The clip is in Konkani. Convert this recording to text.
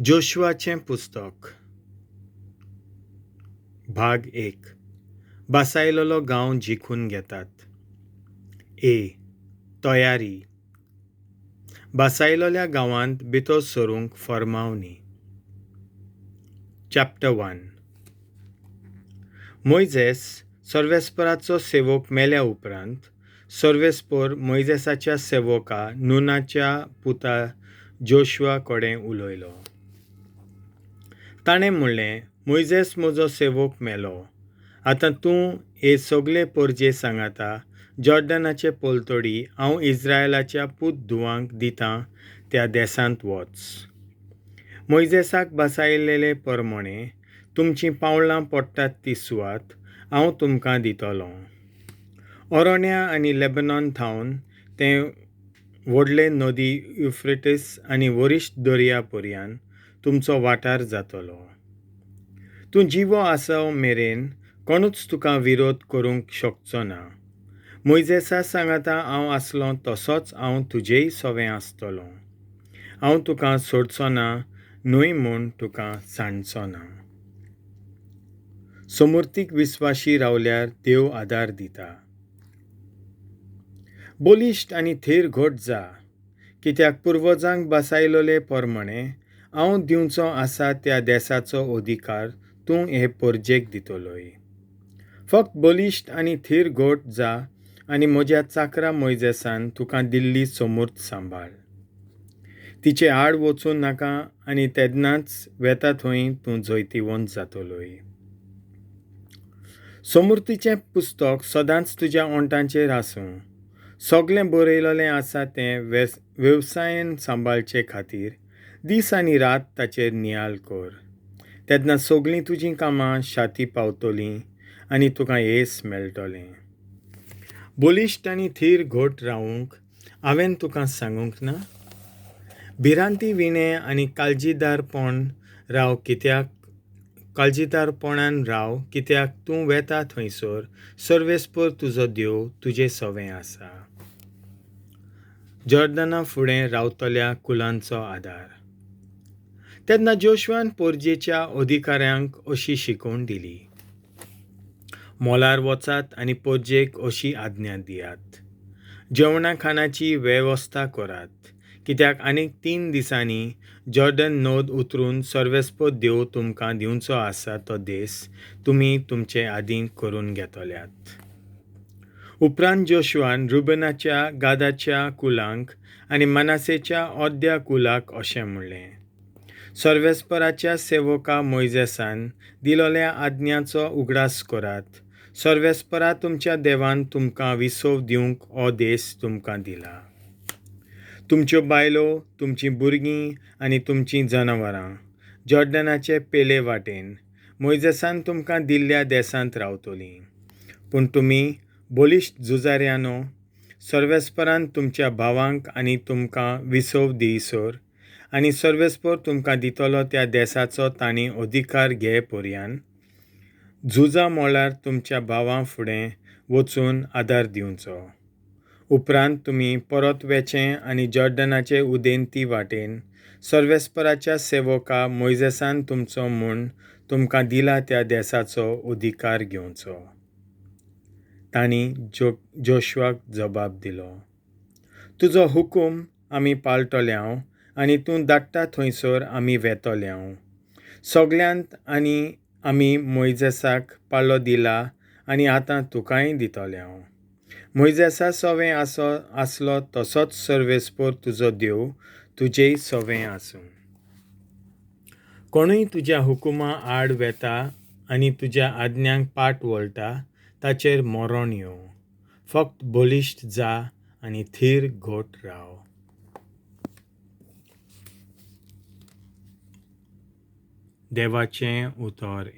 जोशुआचें पुस्तक भाग 1 बासायलोलो गांव जिखून घेतात. तयारी. बासायलोल्या गांवांत भितर सरूंक फर्मावणी. चॅप्टर 1. मोइजेस सर्वेस्पराचो सेवक मेल्या उपरांत सर्वेस्पर मोइजेसाच्या सेवका नूनाच्या पुता जोशुआ कडेन उलयलो. ताणें म्हणलें, मोइजेस म्हजो सेवक मेलो. आतां तूं हे सगळे परजे सांगाता जॉर्डनाचे पलतडी हांव इस्रायलाच्या पूत धुवांक दितां त्या देसांत वच. मोइजेसाक बसायल्लेले प्रमाणे तुमचीं पावलां पडटात ती सुवात हांव तुमकां दितलों. ओरोनिया आनी लेबनॉन thaun ते व्हडले नदी युफ्रेटीस आनी वरिश्ठ दर्या पर्यंत तुमचो वाठार जातलो. तूं जिवो आसव मेरेन कोणूच तुका विरोध करूंक शकचो ना. मोइजेसा सांगाता हांव आसलों तसोच हांव तुजेय सोवें आसतलों. हांव तुका सोडचो ना न्हय म्हूण तुका सांडचो ना. समृद्धीक विस्वाशी रावल्यार देव आदार दिता. बलिश्ट आनी थेर घट जा, कित्याक पुर्वजांक बसायलोले प्रमाणे हांव दिवचो आसा त्या देसाचो अधिकार तूं हे परजेक दितलोय. फक्त बलिश्ट आनी थीर घट जा आनी म्हज्या चाकरा मोइजेसान तुका दिल्ली समूर्त सांबाळ. तिचे आड वचूं नाका आनी तेदनाच वेता थंय तूं जैतिवंत जातलोय. समृद्धीचें पुस्तक सदांच तुज्या ओंठांचेर आसूं. सगळें बरयलोलें आसा तें वेवसायेन सांबाळचे खातीर दीस आनी रात ताचेर नियाळ कर. तेदना सगळीं तुजीं कामां शाती पावतलीं आनी तुका येस मेळटलें. बलिश्ट आनी थीर घट रावूंक हांवें तुका सांगूंक ना? भिरांती विणे आनी काळजीदारपणान राव कित्याक तूं वेता थंयसर सर्वेस्पर तुजो देव तुजें सोवें आसा. जॉर्डना फुडें रावतल्या कुलांचो आदार. तेन्ना जोशुआन परजेच्या अधिकाऱ्यांक अशी शिकवण दिली. मोलार वचात आनी परजेक अशी आज्ञा दियात. जेवणा खाणाची वेवस्था करात, कित्याक आनीक 3 दिसांनी जॉर्डन न्हंय उतरून सर्वेस्पर देव तुमकां दिवचो आसा तो देस तुमी तुमचे आदीं करून घेतल्यात. उपरांत जोशुआन रुबनाच्या गादाच्या कुलांक आनी मनासेच्या अर्द्या कुलाक अशें म्हणलें. सर्वेस्पराच्या सेवका मोइजेसान दिलोल्या आज्ञांचो उगडास करात. सर्वेस्परा तुमच्या देवान तुमकां विसव दिवंक हो देस तुमकां दिला. तुमच्यो बायलो, तुमचीं भुरगीं आनी तुमचीं जनावरां जॉर्डनाचे पेले वाटेन मोइजेसान तुमकां दिल्ल्या देसांत रावतलीं. पूण तुमी बलिश्ट झुजाऱ्यांनो, सर्वेस्परान तुमच्या भावांक आनी तुमकां विसव दियसर आनी सर्वेस्पर तुमकां दितलो त्या देसाचो तांणी अधिकार घे पर्यंत झुजा मोळार तुमच्या भावां फुडें वचून आदार दिवचो. उपरांत तुमी परत वेचें आनी जॉर्डनाचे उदेंती वाटेन सर्वेस्पराच्या सेवका मोइजेसान तुमचो म्हूण तुमकां दिला त्या देसाचो अधिकार घेवचो. तांणी जोशुआक जबाब दिलो, तुजो हुकूम आमी पाळटल्यांव आनी तूं धाडटा थंयसर आमी वेतल्यांव. सगळ्यांत आनी आमी मोइजेसाक पाळो दिला आनी आतां तुकांय दितल्यांव. मोइजेसा सोवें आसलो तसोच सर्वेस्पर तुजो देव तुजेय सोवें आसूं. कोणूय तुज्या हुकुमा आड वेता आनी तुज्या आज्ञांक पाट वळटा ताचेर मरण येवं. फक्त बलिश्ट जा आनी थीर घट राव. देवाचें उतर